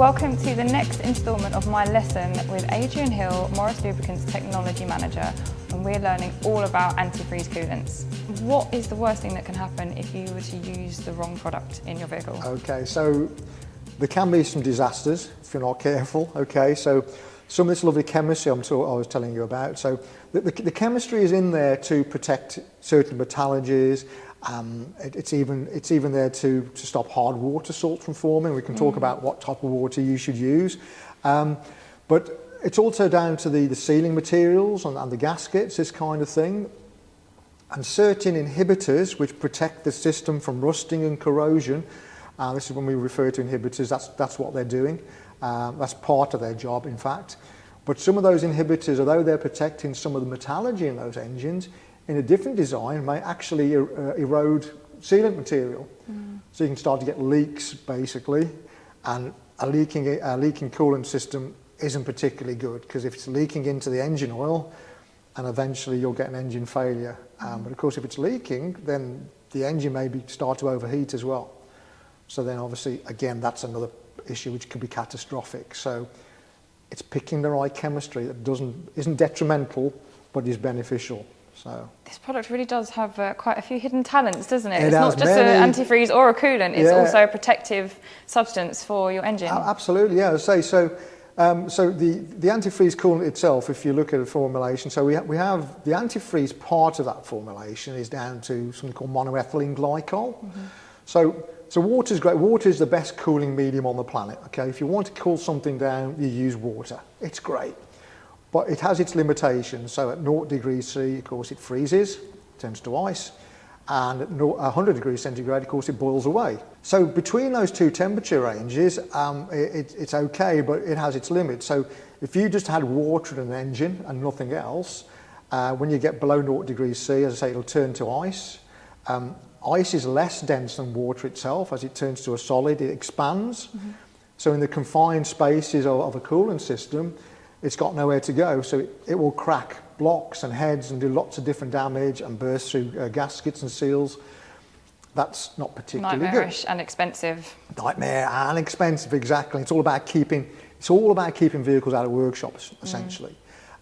Welcome to the next instalment of my lesson with Adrian Hill, Morris Lubricants Technology Manager, and we're learning all about antifreeze coolants. What is the worst thing that can happen if you were to use the wrong product in your vehicle? Okay, so there can be some disasters if you're not careful. Okay, so some of this lovely chemistry I was telling you about. So the chemistry is in there to protect certain metallurgies. It's even there to stop hard water salts from forming. We can talk about what type of water you should use. But it's also down to the sealing materials and the gaskets, this kind of thing. And certain inhibitors which protect the system from rusting and corrosion. This is when we refer to inhibitors, that's what they're doing. That's part of their job, in fact. But some of those inhibitors, although they're protecting some of the metallurgy in those engines, in a different design may actually erode sealant material. So you can start to get leaks, basically, and a leaking coolant system isn't particularly good, because if it's leaking into the engine oil, and eventually you'll get an engine failure. But of course, if it's leaking, then the engine may start to overheat as well. So then obviously, again, that's another issue which can be catastrophic. So it's picking the right chemistry that isn't detrimental, but is beneficial. So this product really does have quite a few hidden talents, doesn't it? It's has not just an antifreeze or a coolant, it's also a protective substance for your engine. Absolutely, yeah. So the antifreeze coolant itself, if you look at the formulation, so we have the antifreeze part of that formulation is down to something called monoethylene glycol. So water is great. Water is the best cooling medium on the planet. Okay, if you want to cool something down, you use water. It's great. But it has its limitations. So at 0 degrees C, of course, it freezes, turns to ice. And at 100 degrees centigrade, of course, it boils away. So between those two temperature ranges, it's okay, but it has its limits. So if you just had water in an engine and nothing else, when you get below 0 degrees C, as I say, it'll turn to ice. Ice is less dense than water itself. As it turns to a solid, it expands. So in the confined spaces of a coolant system, it's got nowhere to go, so it will crack blocks and heads and do lots of different damage and burst through gaskets and seals. That's not particularly Nightmarish good. And expensive. Nightmare and expensive, exactly. It's all about keeping vehicles out of workshops, essentially.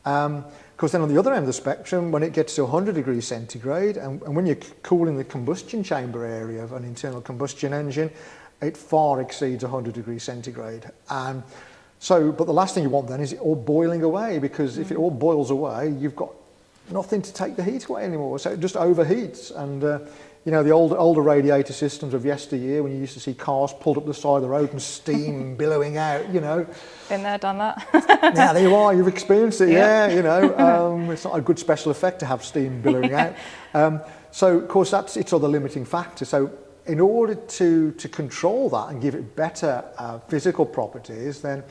Because then on the other end of the spectrum, when it gets to 100 degrees centigrade, and when you're cooling the combustion chamber area of an internal combustion engine, it far exceeds 100 degrees centigrade. But the last thing you want then is it all boiling away, because if it all boils away, you've got nothing to take the heat away anymore. So it just overheats. And you know, the older radiator systems of yesteryear, when you used to see cars pulled up the side of the road and steam billowing out, you know. Been there, done that. Yeah, there you are. You've experienced it. Yeah, you know, it's not a good special effect to have steam billowing out. So of course that's its other limiting factor. So in order to control that and give it better physical properties, then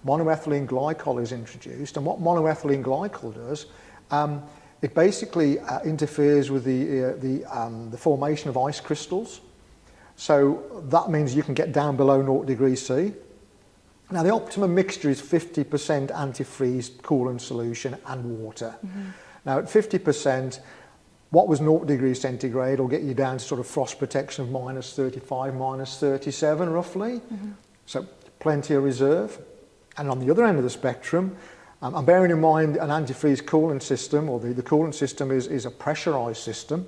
monoethylene glycol is introduced. And what monoethylene glycol does, it basically interferes with the formation of ice crystals. So that means you can get down below 0 degrees C. Now the optimum mixture is 50% antifreeze coolant solution and water. Now at 50%, what was 0 degrees centigrade will get you down to sort of frost protection of minus 35, minus 37 roughly. So plenty of reserve. And on the other end of the spectrum, and bearing in mind an antifreeze coolant system, or the coolant system is a pressurized system,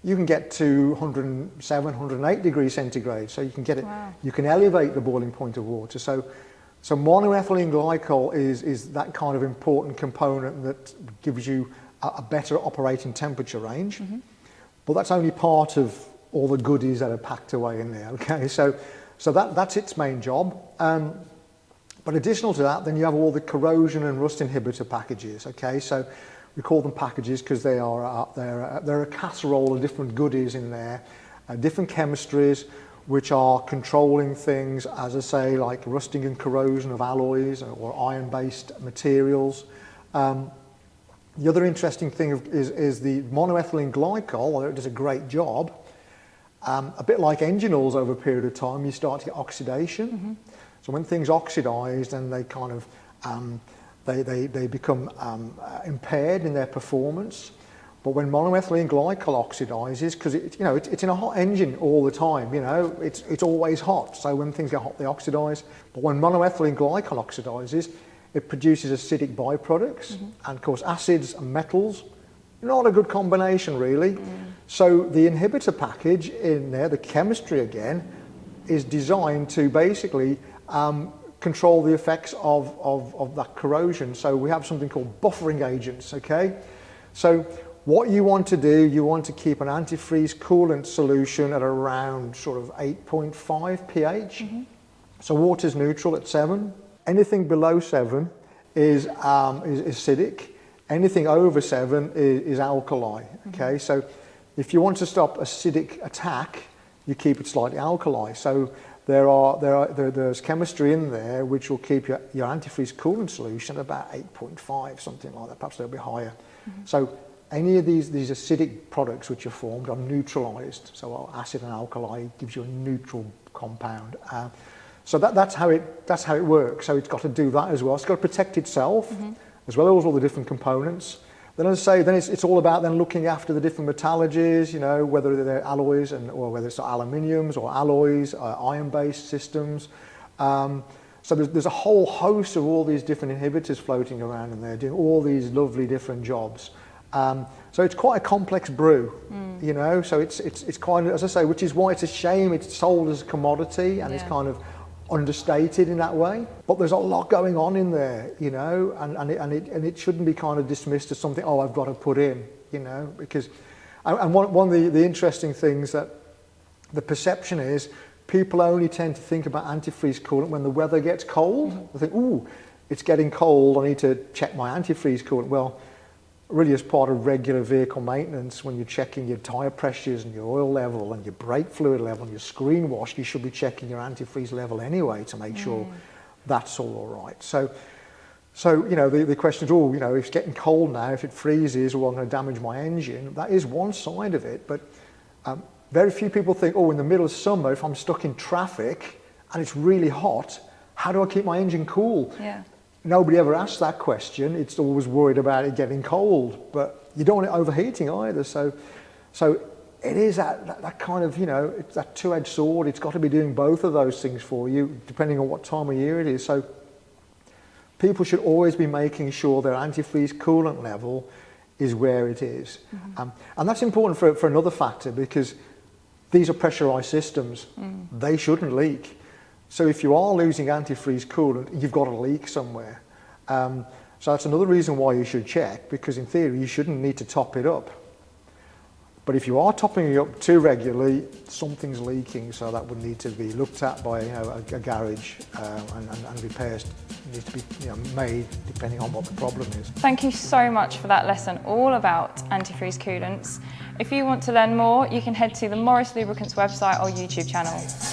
you can get to 107, 108 degrees centigrade. So you can get it, you can elevate the boiling point of water. So monoethylene glycol is that kind of important component that gives you a better operating temperature range. But that's only part of all the goodies that are packed away in there. Okay, so that's its main job. But additional to that, then you have all the corrosion and rust inhibitor packages. Okay, so we call them packages because they're a casserole of different goodies in there, different chemistries which are controlling things, as I say, like rusting and corrosion of alloys or iron-based materials. The other interesting thing is the monoethylene glycol, although it does a great job, a bit like engine oils over a period of time, you start to get oxidation. So when things oxidize, then they kind of they become impaired in their performance. But when monoethylene glycol oxidizes, because it's in a hot engine all the time, it's always hot. So when things get hot, they oxidize. But when monoethylene glycol oxidizes, it produces acidic byproducts, and of course acids and metals, not a good combination really. So the inhibitor package in there, the chemistry again, is designed to basically control the effects of that corrosion. So we have something called buffering agents, okay? So what you want to do, you want to keep an antifreeze coolant solution at around sort of 8.5 pH. So water's neutral at 7. Anything below 7 is acidic. Anything over 7 is alkali, okay? So if you want to stop acidic attack, you keep it slightly alkali. So there's chemistry in there which will keep your antifreeze coolant solution at about 8.5, something like that, perhaps a little bit higher. So any of these acidic products which are formed are neutralized. So acid and alkali gives you a neutral compound. So that's how it works. So it's got to do that as well. It's got to protect itself as well as all the different components. Then, as I say, it's all about then looking after the different metallurgies, whether they're alloys or whether it's aluminiums or alloys, iron-based systems. So there's a whole host of all these different inhibitors floating around in there, doing all these lovely different jobs. So it's quite a complex brew, So it's kind of, as I say, which is why it's a shame it's sold as a commodity and it's kind of understated in that way. But there's a lot going on in there, and it shouldn't be kind of dismissed as something, I've got to put in, because, and one of the interesting things that the perception is, people only tend to think about antifreeze coolant when the weather gets cold. They think, it's getting cold, I need to check my antifreeze coolant. Well, really as part of regular vehicle maintenance, when you're checking your tyre pressures and your oil level and your brake fluid level and your screen wash, you should be checking your antifreeze level anyway to make sure that's all right. So the question is, if it's getting cold now, if it freezes, I'm going to damage my engine. That is one side of it, but very few people think, in the middle of summer, if I'm stuck in traffic and it's really hot, how do I keep my engine cool? Yeah. Nobody ever asks that question. It's always worried about it getting cold, but you don't want it overheating either. So it is that kind of, it's that two-edged sword. It's got to be doing both of those things for you, depending on what time of year it is. So people should always be making sure their antifreeze coolant level is where it is. And that's important for another factor, because these are pressurized systems. They shouldn't leak. So if you are losing antifreeze coolant, you've got a leak somewhere. So that's another reason why you should check, because in theory you shouldn't need to top it up. But if you are topping it up too regularly, something's leaking, so that would need to be looked at by a garage, and repairs need to be made depending on what the problem is. Thank you so much for that lesson all about antifreeze coolants. If you want to learn more, you can head to the Morris Lubricants website or YouTube channel.